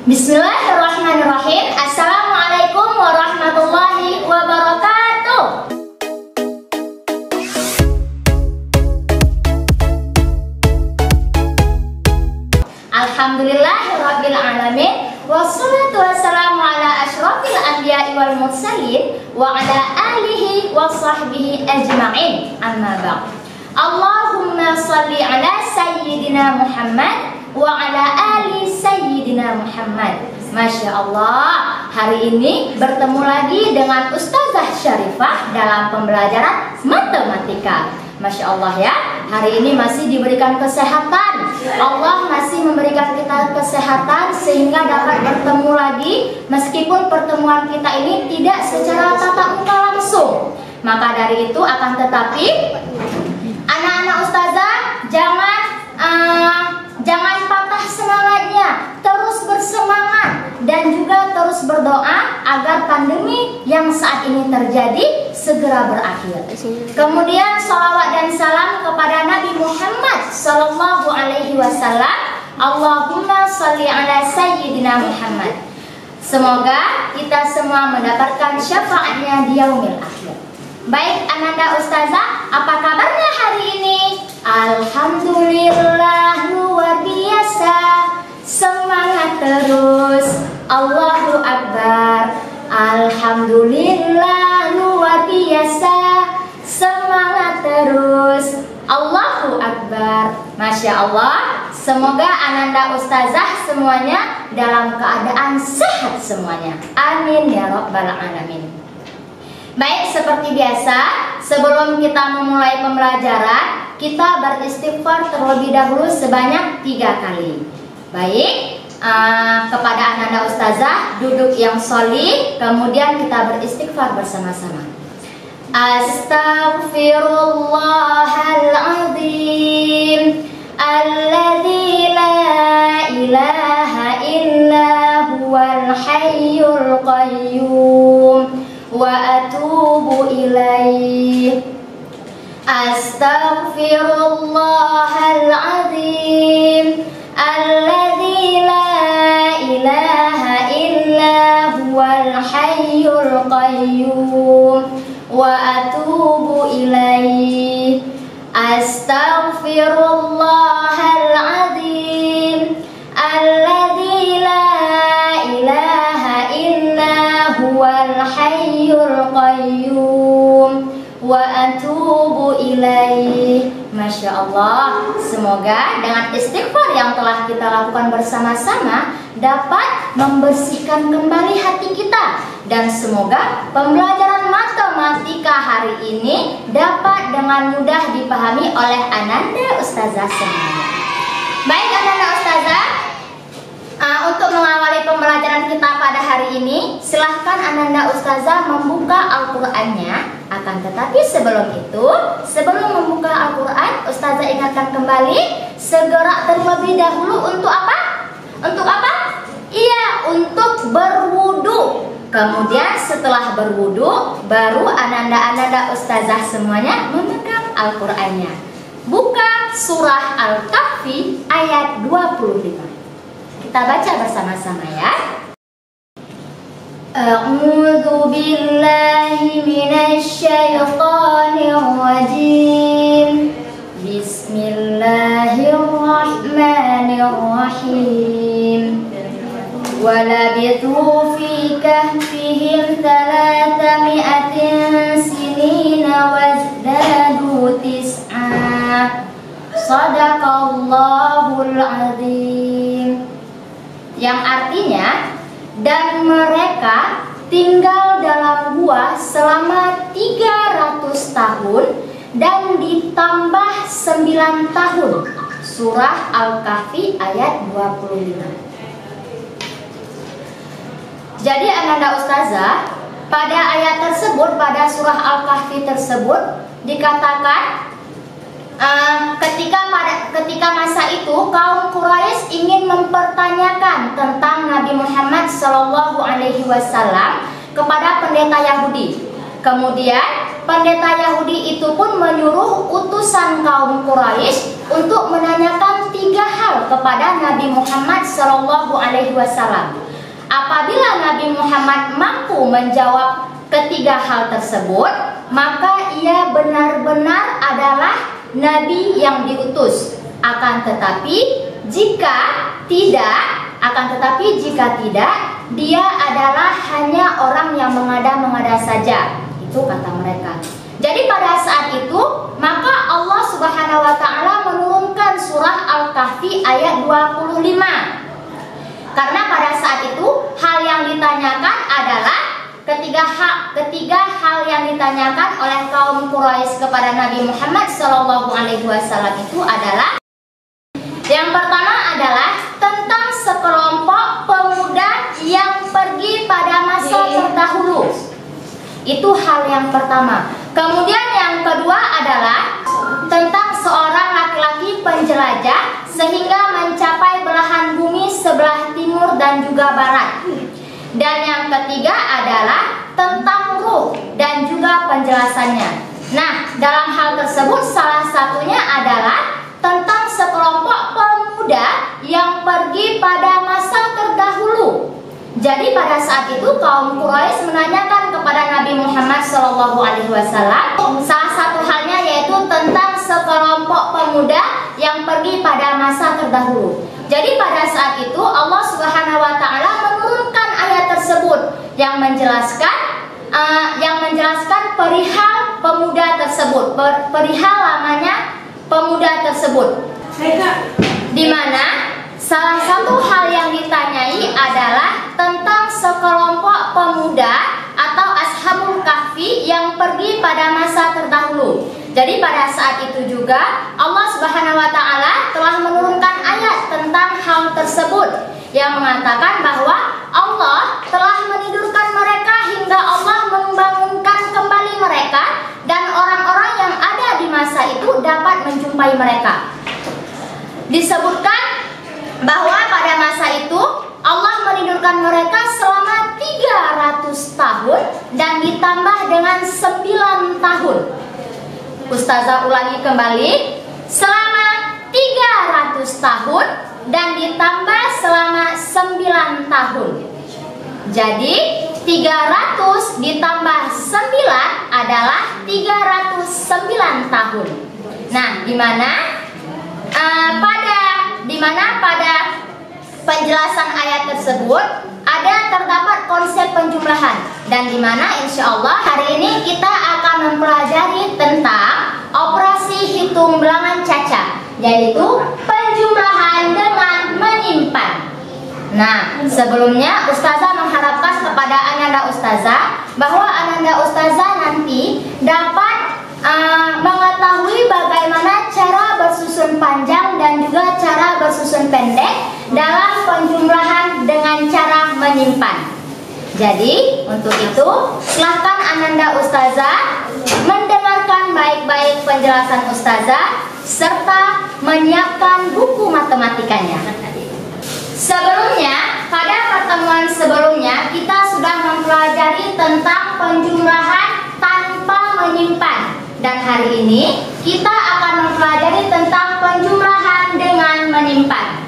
Bismillahirrahmanirrahim. Assalamualaikum warahmatullahi wabarakatuh. Alhamdulillahirabbil alamin. Wassalatu wassalamu ala asyrafil anbiya'i wal mursalin wa ala alihi wa sahbihi ajma'in. Amma ba'd. Allahumma salli ala sayyidina Muhammad wa ala ali sayyidina Muhammad. Masya Allah, hari ini bertemu lagi dengan Ustazah Syarifah dalam pembelajaran matematika. Masya Allah ya, hari ini masih diberikan kesehatan. Allah masih memberikan kita kesehatan sehingga dapat bertemu lagi, meskipun pertemuan kita ini tidak secara tatap muka langsung. Maka dari itu akan tetapi anak-anak Ustazah jangan patah semangatnya, terus bersemangat dan juga terus berdoa agar pandemi yang saat ini terjadi segera berakhir. Kemudian sholawat dan salam kepada Nabi Muhammad Sallallahu Alaihi Wasallam. Allahumma sholli ala sayyidina Muhammad. Semoga kita semua mendapatkan syafaatnya di yaumil akhir. Baik Ananda Ustazah, apa kabarnya hari ini? Alhamdulillah, luar biasa. Semangat terus. Allahu Akbar. Alhamdulillah, luar biasa. Semangat terus. Allahu Akbar. Masya Allah. Semoga Ananda Ustazah semuanya dalam keadaan sehat semuanya. Amin ya rabbal alamin. Baik, seperti biasa, sebelum kita memulai pembelajaran, kita beristighfar terlebih dahulu sebanyak 3 kali. Baik, kepada Ananda Ustazah, duduk yang sholih, kemudian kita beristighfar bersama-sama. Astaghfirullahaladzim, alladzi la ilaha illa huwal hayyul qayyum, wa atubu ilaih. Astaghfirullahaladzim, alladzi la ilaha illa huwal hayyul qayyum, wa atubu ilaih. Astaghfirullahaladzim, alladzi la ilaha illa huwal hayyul qayyum, wa atubu ilaih. Masya Allah, semoga dengan istighfar yang telah kita lakukan bersama-sama dapat membersihkan kembali hati kita, dan semoga pembelajaran matematika hari ini dapat dengan mudah dipahami oleh Ananda Ustazah semuanya. Baik Ananda Ustazah, untuk mengawali pembelajaran kita pada hari ini, silahkan Ananda Ustazah membuka Al-Qur'annya. Akan tetapi sebelum itu, sebelum membuka Al-Quran, Ustazah ingatkan kembali, segera terlebih dahulu untuk apa? Untuk apa? Iya, untuk berwudu. Kemudian setelah berwudu, baru Ananda Ustazah semuanya memegang Al-Qur'annya. Buka surah Al-Kahfi ayat 25. Kita baca bersama-sama ya. A'udzu billahi minasy syaithanir rajim. Bismillahirrahmanirrahim. Walabithu fi kahfihim 300 sinina wazdadu tis'a. Shadaqallahul azim. Yang artinya, dan mereka tinggal dalam gua selama 300 tahun dan ditambah 9 tahun. Surah Al-Kahfi ayat 25. Jadi Ananda Ustazah, pada ayat tersebut, pada surah Al-Kahfi tersebut dikatakan ketika masa itu kaum Quraisy ingin mempertanyakan tentang Nabi Muhammad Sallallahu Alaihi Wasallam kepada pendeta Yahudi. Kemudian pendeta Yahudi itu pun menyuruh utusan kaum Quraisy untuk menanyakan 3 hal kepada Nabi Muhammad SAW. Apabila Nabi Muhammad mampu menjawab ketiga hal tersebut, maka ia benar-benar adalah Nabi yang diutus. Akan tetapi jika tidak, dia adalah hanya orang yang mengada-ngada saja. Itu kata mereka. Jadi pada saat itu, maka Allah Subhanahu wa taala menurunkan surah Al-Kahfi ayat 25. Karena pada saat itu hal yang ditanyakan adalah ketiga hal yang ditanyakan oleh kaum Quraisy kepada Nabi Muhammad SAW itu adalah, yang pertama adalah tentang sekelompok pemuda yang pergi pada masa terdahulu. Itu hal yang pertama. Kemudian yang kedua adalah tentang seorang laki-laki penjelajah sehingga mencapai belahan bumi sebelah timur dan juga barat. Dan yang ketiga adalah tentang ruh dan juga penjelasannya. Nah, dalam hal tersebut salah satunya adalah tentang sekelompok pemuda yang pergi pada masa terdahulu. Jadi pada saat itu kaum Quraisy menanyakan kepada Nabi Muhammad SAW salah satu halnya yaitu tentang sekelompok pemuda yang pergi pada masa terdahulu. Jadi pada saat itu Allah Subhanahu wa taala menurunkan ayat tersebut yang menjelaskan perihal pemuda tersebut, perihal lamanya pemuda tersebut. Di mana salah satu hal yang ditanyai adalah tentang sekelompok pemuda atau Ashabul Kahfi yang pergi pada masa terdahulu. Jadi pada saat itu juga Allah Subhanahu wa taala telah menurunkan ayat tentang hal tersebut yang mengatakan bahwa Allah telah menidurkan mereka hingga Allah membangunkan kembali mereka dan orang-orang yang ada di masa itu dapat menjumpai mereka. Disebutkan bahwa pada masa itu Allah menidurkan mereka selama 300 tahun dan ditambah dengan 9 tahun. Ustazah ulangi kembali, selama 300 tahun dan ditambah selama 9 tahun. Jadi 300 ditambah 9 adalah 309 tahun. Nah, di mana pada penjelasan ayat tersebut terdapat konsep penjumlahan, dan di mana insya Allah hari ini kita akan mempelajari tentang operasi hitung bilangan caca, yaitu penjumlahan dengan menyimpan. Nah, sebelumnya Ustazah mengharapkan kepada Ananda Ustazah bahwa Ananda Ustazah nanti dapat mengetahui bagaimana cara bersusun panjang dan juga cara bersusun pendek dalam penjumlahan dengan cara menyimpan. Jadi untuk itu silahkan Ananda Ustazah mendengarkan baik-baik penjelasan Ustazah serta menyiapkan buku matematikanya. Sebelumnya, pada pertemuan sebelumnya kita sudah mempelajari tentang penjumlahan tanpa menyimpan. Dan hari ini kita akan mempelajari tentang penjumlahan dengan menyimpan.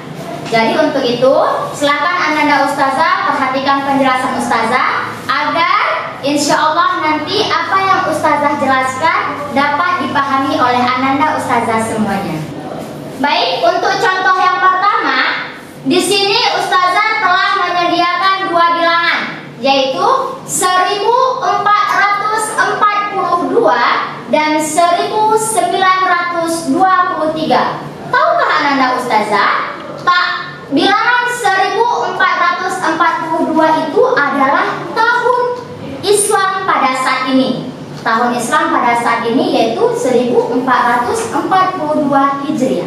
Jadi untuk itu silakan Ananda Ustazah perhatikan penjelasan Ustazah agar insya Allah nanti apa yang Ustazah jelaskan dapat dipahami oleh Ananda Ustazah semuanya. Baik, untuk contoh yang pertama, di sini Ustazah telah menyediakan dua bilangan, yaitu 1442 dan 1923. Tahukah Ananda Ustazah, bilangan 1442 itu adalah tahun Islam pada saat ini. Tahun Islam pada saat ini yaitu 1442 Hijriah.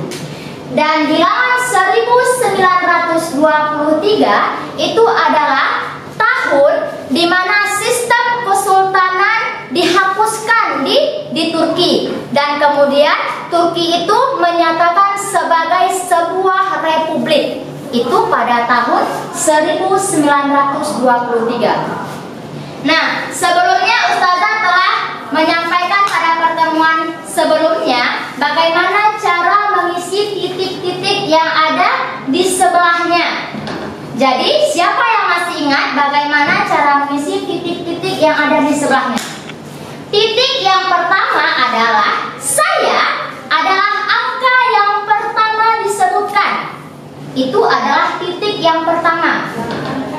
Dan bilangan 1923 itu adalah tahun di mana sistem kesultanan dihapuskan di Turki, dan kemudian Turki itu menyatakan sebagai sebuah republik. Itu pada tahun 1923. Nah, sebelumnya Ustazah telah menyampaikan pada pertemuan sebelumnya bagaimana cara mengisi titik-titik yang ada di sebelahnya. Jadi siapa yang masih ingat bagaimana cara mengisi titik-titik yang ada di sebelahnya? Titik yang pertama adalah saya adalah angka yang pertama disebutkan. Itu adalah titik yang pertama.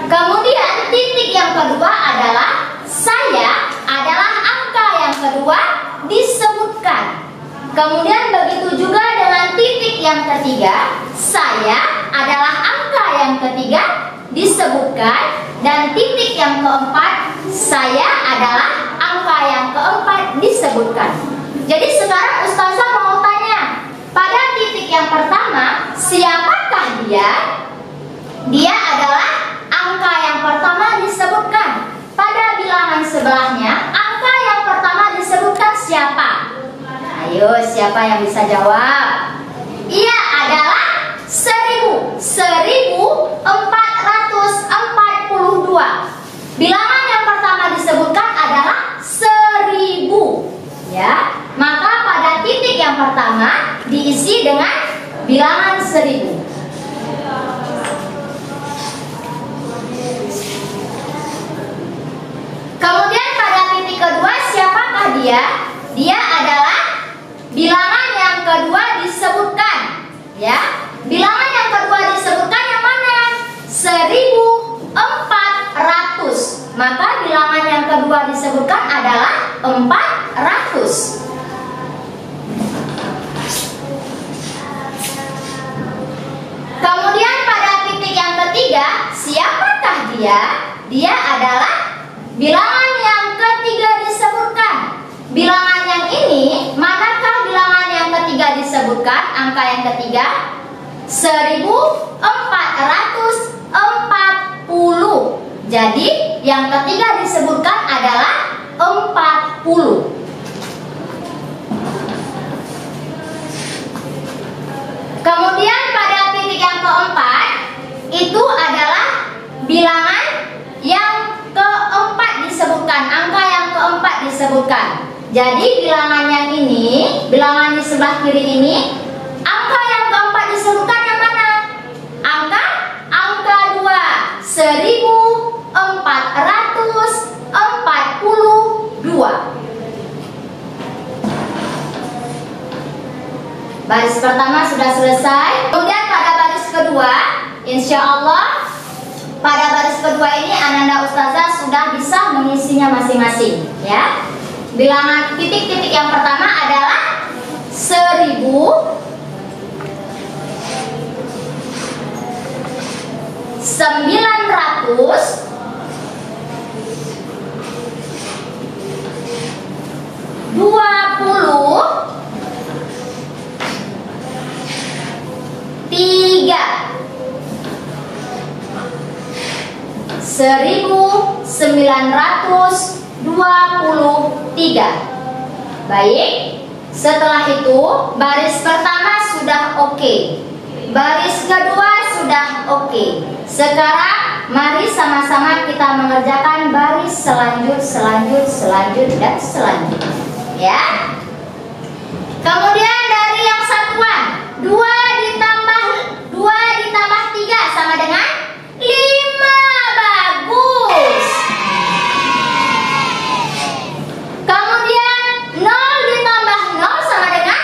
Kemudian titik yang kedua adalah saya adalah angka yang kedua disebutkan. Kemudian begitu juga dengan titik yang ketiga, saya adalah angka yang ketiga disebutkan. Dan titik yang keempat, saya adalah angka yang keempat disebutkan. Jadi sekarang Ustazah mau tanya, pada titik yang pertama, siapakah dia? Dia adalah angka yang pertama disebutkan. Pada bilangan sebelahnya, angka yang pertama disebutkan siapa? Ayo, siapa yang bisa jawab? Ia adalah 1000. 1442. Bilangan yang pertama disebutkan adalah 1000. Ya, maka pada titik yang pertama diisi dengan bilangan 1000. Kemudian pada titik kedua, siapakah dia? Dia adalah bilangan yang kedua disebutkan. Ya, bilangan yang kedua disebutkan yang mana? 1400. Maka bilangan yang kedua disebutkan adalah 400. Kemudian pada titik yang ketiga, siapakah dia? Dia adalah bilangan yang ketiga disebutkan. Bilangan yang ini, manakah bilangan yang ketiga disebutkan? Angka yang ketiga 1440. Jadi yang ketiga disebutkan adalah 40. Kemudian pada titik yang keempat, itu adalah bilangan yang keempat disebutkan. Angka yang keempat disebutkan. Jadi bilangan yang ini, bilangan di sebelah kiri ini, angka yang keempat disebutkan yang mana? Angka 2, 1442. Baris pertama sudah selesai. Kemudian pada baris kedua, insya Allah pada baris kedua ini Ananda Ustazah sudah bisa mengisinya masing-masing. Ya, bilangan titik-titik yang pertama adalah 1000, 900, 20, 3, 1923. Baik, setelah itu baris pertama sudah oke. Baris kedua sudah oke. Sekarang mari sama-sama kita mengerjakan baris selanjut, dan selanjut. Ya. Kemudian dari yang satuan, 2 ditambah 3 sama dengan 5. Bagus. Kemudian 0 ditambah 0 sama dengan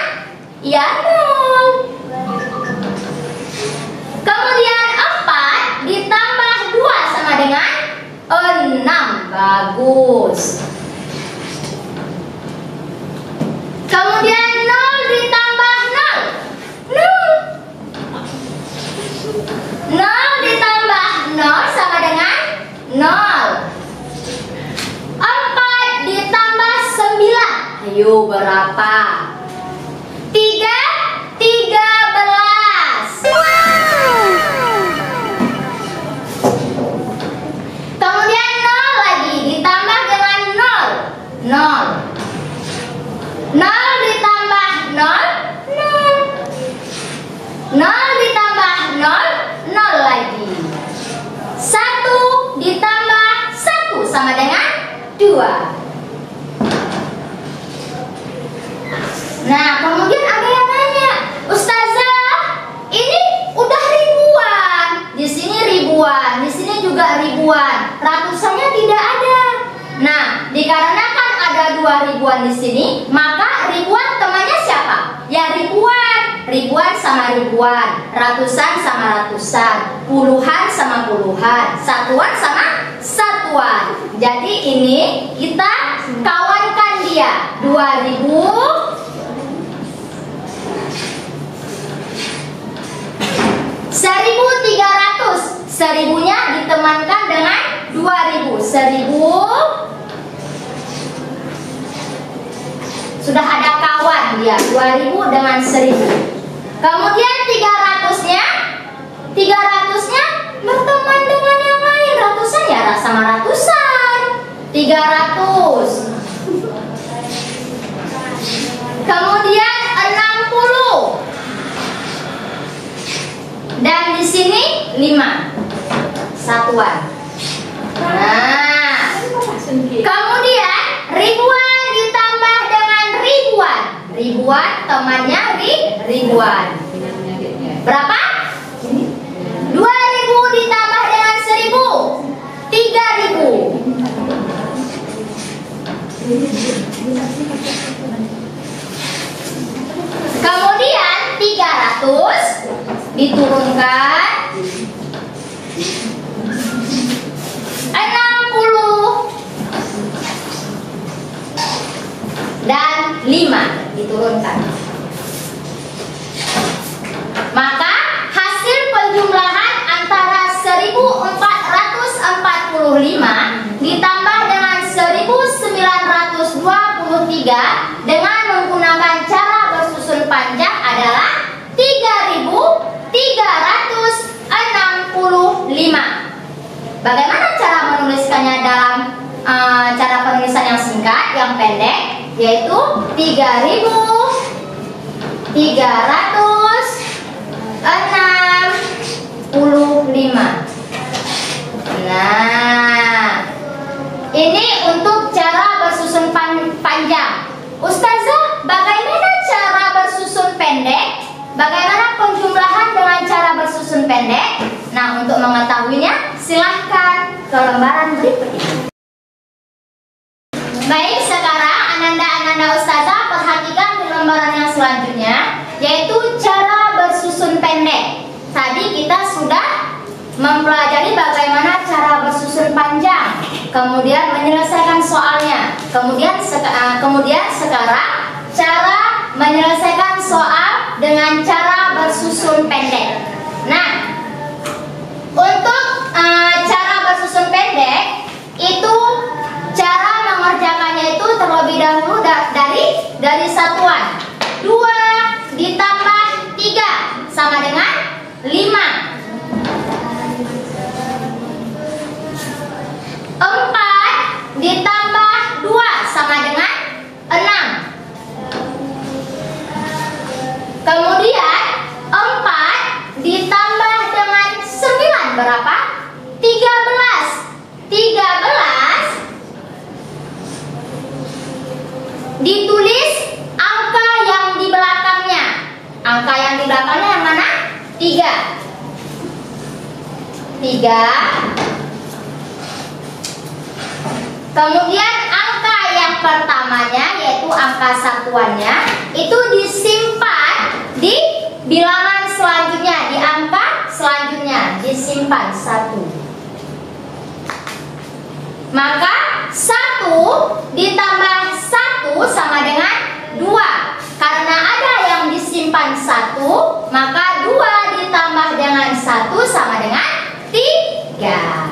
ya 0. Kemudian 4 ditambah 2 sama dengan 6. Bagus. Kemudian 0 ditambah 0. 0 ditambah 0 sama dengan 0. 4 ditambah 9. Ayo berapa? 13. Kemudian 0 lagi ditambah dengan 0. 0 ditambah 0, 0. 0 ditambah 0, 0 lagi. 1 ditambah 1 sama dengan 2. Nah, kemudian ada yang nanya, Ustazah, ini juga ribuan, ratusannya tidak ada. Nah, dikarenakan ada 2 ribuan di sini, maka ribuan temannya siapa? Ya ribuan. Ribuan sama ribuan, ratusan sama ratusan, puluhan sama puluhan, satuan sama satuan. Jadi ini kita kawankan dia. 2000 1300. Seribunya ditemankan dengan 2000. 1000 sudah ada kawan dia, 2000 dengan 1000. Kemudian 300-nya berteman dengan yang lain. Ratusan ya sama ratusan. 300. Kemudian 60. Dan di sini 5 satuan. Nah, kemudian ribuan ditambah dengan ribuan. Ribuan temannya ribuan. Berapa? 2000 ditambah dengan 1000. 3000. Kemudian 300 diturunkan 60 dan 5 diturunkan. Maka hasil penjumlahan antara 1445 ditambah dengan 1923 dengan menggunakan cara bersusun panjang adalah 3365. Bagaimana cara menuliskannya dalam cara penulisan yang singkat, yang pendek, yaitu 3365. Nah, ini untuk cara bersusun panjang. Ustazah, bagaimana cara bersusun pendek? Bagaimana penjumlahan dengan cara bersusun pendek? Nah, untuk mengetahuinya, silahkan ke lembaran berikut ini. Baik, sekarang Ananda Ustazah perhatikan di lembaran yang selanjutnya, yaitu cara bersusun pendek. Tadi kita sudah mempelajari bagaimana cara bersusun panjang, kemudian menyelesaikan soalnya, kemudian sekarang cara menyelesaikan soal dengan cara bersusun pendek. Nah, untuk cara bersusun pendek itu cara mengerjakannya itu terlebih dahulu dari satuan. 2 ditambah 3 sama dengan 5. 4 ditambah 2 sama dengan 6. Kemudian 4 ditambah dengan 9 berapa? 13. 13 ditulis angka yang di belakangnya. Angka yang di belakangnya yang mana? 3. Kemudian angka yang pertamanya, yaitu angka satuannya, itu disimpan di bilangan selanjutnya, di angka selanjutnya, disimpan 1. Maka 1 ditambah 1 sama dengan 2. Karena ada yang disimpan 1, maka 2 ditambah dengan 1 sama dengan 3.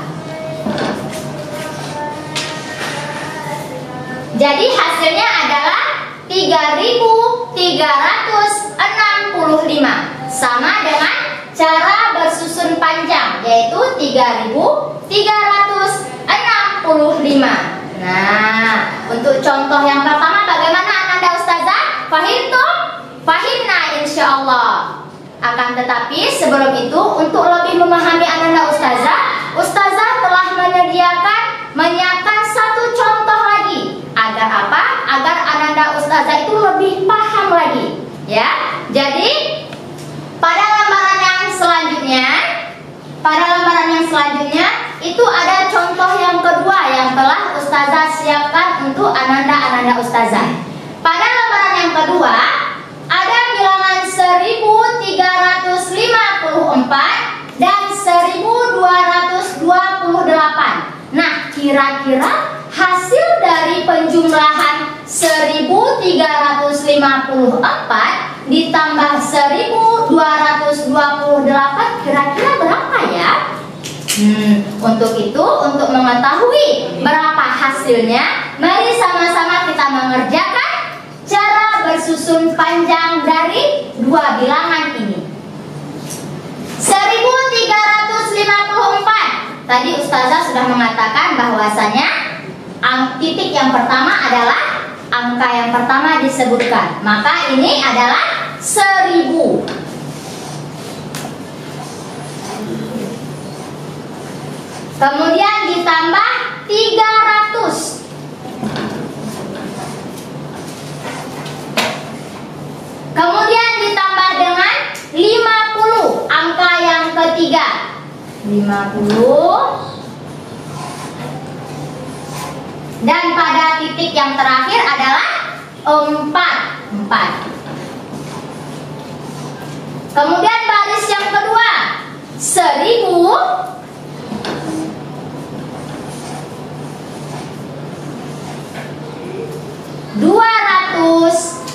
Jadi hasilnya adalah 3365 sama dengan cara bersusun panjang, yaitu 3365. Nah, untuk contoh yang pertama bagaimana Ananda Ustazah? Fahimna insyaallah. Akan tetapi sebelum itu, untuk lebih memahami Ananda Ustazah telah menyiapkan satu contoh lagi. Agar apa? Agar Ananda Ustazah itu lebih paham lagi, ya. Jadi pada lembaran yang selanjutnya itu Kira-kira hasil dari penjumlahan 1354 ditambah 1228 kira-kira berapa ya? Untuk itu, untuk mengetahui berapa hasilnya, mari sama-sama kita mengerjakan cara bersusun panjang dari dua bilangan ini. 1354. Tadi Ustazah sudah mengatakan bahwasanya titik yang pertama adalah angka yang pertama disebutkan. Maka ini adalah 1000. Kemudian ditambah 300. Kemudian ditambah dengan 50, angka yang ketiga. 50. Dan pada titik yang terakhir adalah 4. Kemudian baris yang kedua 1000. 200.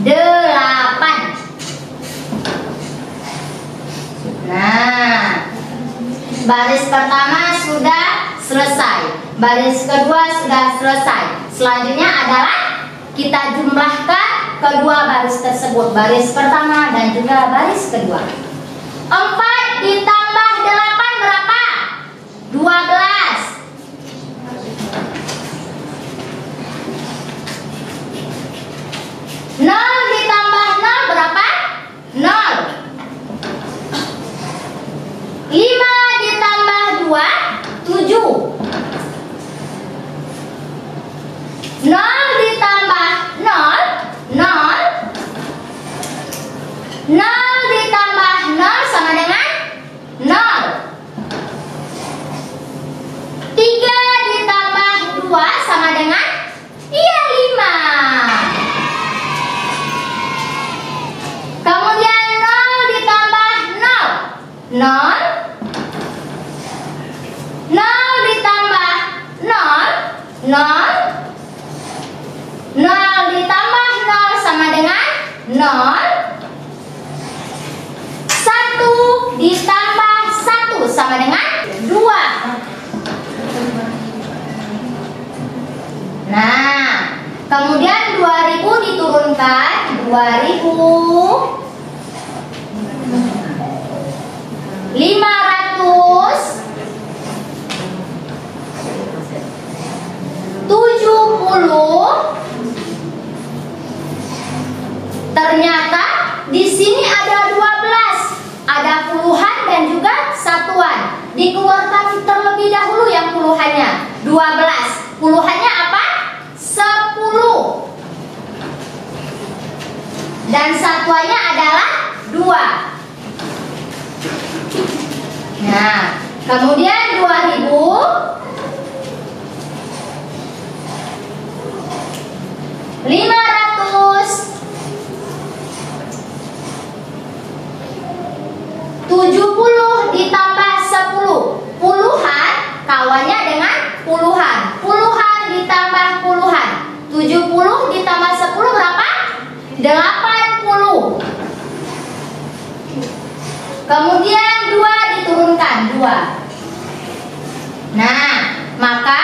28. Nah, baris pertama sudah selesai, baris kedua sudah selesai. Selanjutnya adalah kita jumlahkan kedua baris tersebut, baris pertama dan juga baris kedua. 4 ditambah 8 berapa? 12. 0 ditambah 0 berapa? 0. 5 ditambah 2, 7. 0 ditambah 0, 0. 0 ditambah 0 sama dengan 0. 3 ditambah 2 sama dengan 5. Kemudian 0 ditambah 0, 0. 0 ditambah 0, 0. 0 ditambah 0 sama dengan 0. 1 ditambah 1 sama dengan 2. Nah, kemudian 2000 diturunkan, 2000. 500. 70. Ternyata di sini ada 12, ada puluhan dan juga satuan. Dikeluarkan terlebih dahulu yang puluhannya, 12. Puluhannya apa? 10. Dan satuannya adalah 2. Nah, kemudian 2000. 500. 70 ditambah 10. Puluhan kawannya dengan puluhan. Puluhan ditambah puluhan. 70 ditambah 10 berapa? 80. Kemudian 2 diturunkan, 2. Nah, maka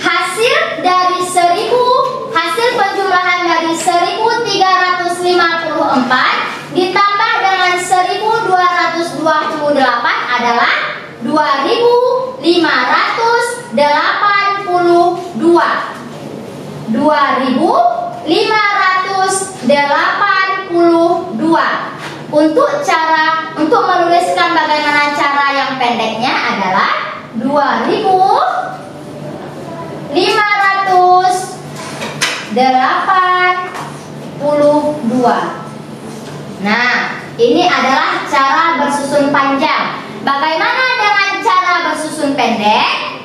hasil dari 1000, hasil penjumlahan dari 1354 ditambah dengan 1228 adalah 2582. 2582. Untuk menuliskan bagaimana cara yang pendeknya adalah 2582. Nah, ini adalah cara bersusun panjang. Bagaimana dengan cara bersusun pendek?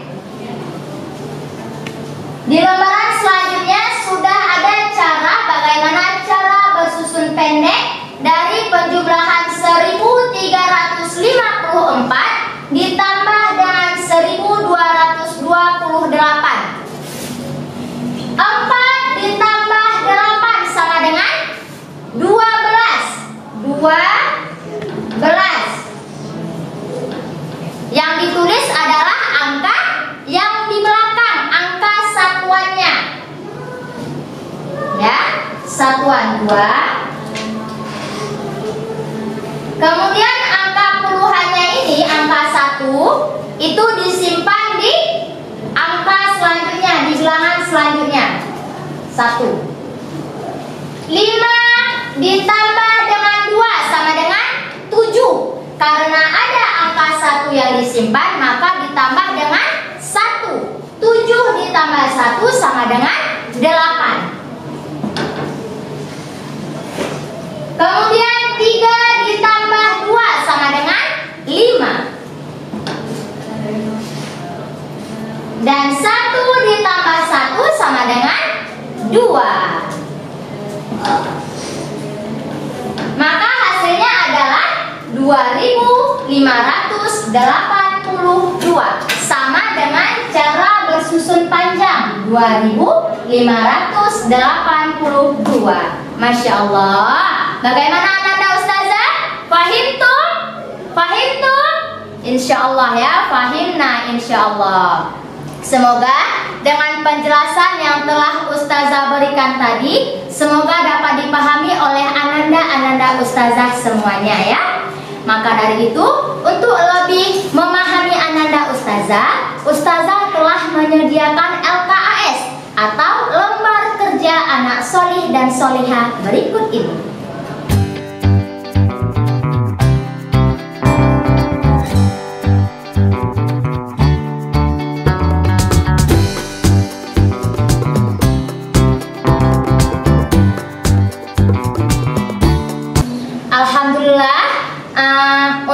Di lembaran selanjutnya sudah ada cara bagaimana cara bersusun satuan 2. Kemudian angka puluhannya ini, angka 1 itu disimpan di angka selanjutnya, di bilangan selanjutnya. 1. 5 ditambah dengan 2 sama dengan 7. Karena ada angka 1 yang disimpan, maka ditambah dengan 1. 7 ditambah 1 sama dengan 8. Kemudian 3 ditambah 2 sama dengan 5. Dan 1 ditambah 1 sama dengan 2. Maka hasilnya adalah 2582 sama dengan cara bersusun panjang 2582. Masya Allah. Bagaimana Ananda Ustazah? Fahimtum? Fahimtum? Insya Allah ya, fahimna insya Allah. Semoga dengan penjelasan yang telah Ustazah berikan tadi, semoga dapat dipahami oleh Ananda Ustazah semuanya ya. Maka dari itu, untuk lebih memahami Ananda Ustazah, Ustazah telah menyediakan LKAS atau lembar kerja anak solih dan solihah berikut ini.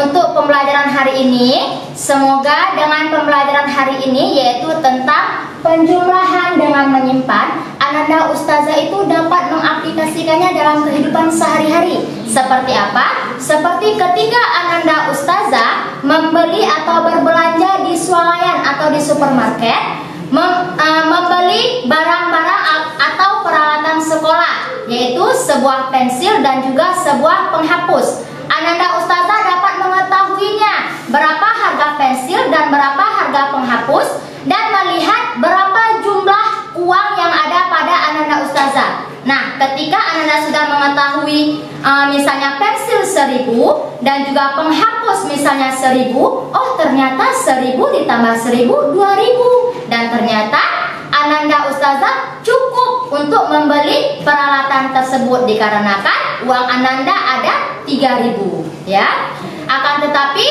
Untuk pembelajaran hari ini, semoga dengan pembelajaran hari ini yaitu tentang penjumlahan dengan menyimpan, Ananda Ustazah itu dapat mengaplikasikannya dalam kehidupan sehari-hari. Seperti apa? Seperti ketika Ananda Ustazah membeli atau berbelanja di swalayan atau di supermarket, membeli barang-barang atau peralatan sekolah, yaitu sebuah pensil dan juga sebuah penghapus. Ananda Ustazah dapat mengetahuinya berapa harga pensil dan berapa harga penghapus, dan melihat berapa jumlah uang yang ada pada Ananda Ustazah. Nah, ketika Ananda sudah mengetahui misalnya pensil 1000 dan juga penghapus misalnya 1000, oh ternyata 1000 ditambah 1000 2000, dan ternyata Ananda Ustazah cukup untuk membeli peralatan tersebut dikarenakan uang Ananda ada 3000 ya. Akan tetapi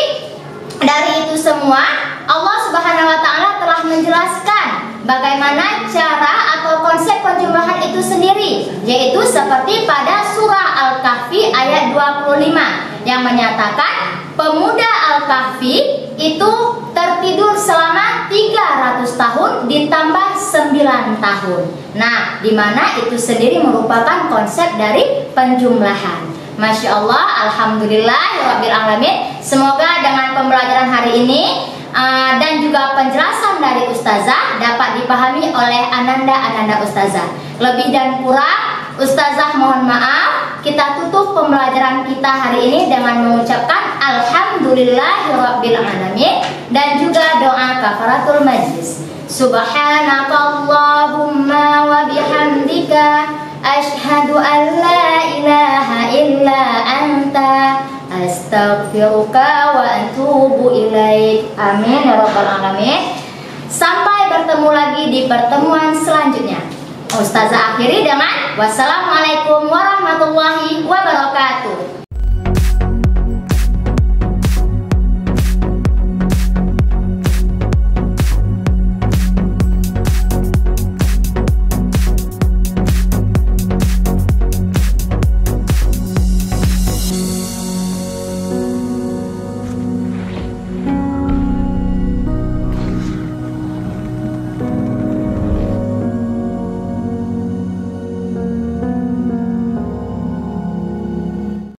dari itu semua Allah Subhanahu wa taala telah menjelaskan bagaimana cara atau konsep penjumlahan itu sendiri, yaitu seperti pada surah Al-Kahfi ayat 25 yang menyatakan pemuda Al-Kahfi itu tertidur selama 300 tahun ditambah 9 tahun. Nah, di mana itu sendiri merupakan konsep dari penjumlahan. Masya Allah, alhamdulillah, rabbil alamin. Semoga dengan pembelajaran hari ini dan juga penjelasan dari Ustazah dapat dipahami oleh Ananda Ustazah. Lebih dan kurang, Ustazah mohon maaf. Kita tutup pembelajaran kita hari ini dengan mengucapkan alhamdulillahirabbil alamin dan juga doa kafaratul majlis. Subhanakallahumma wa bihamdika asyhadu an la ilaha illa anta astaghfiruka wa atubu ilaik. Amin ya rabbal alamin. Sampai bertemu lagi di pertemuan selanjutnya. Ustazah akhiri dengan wassalamualaikum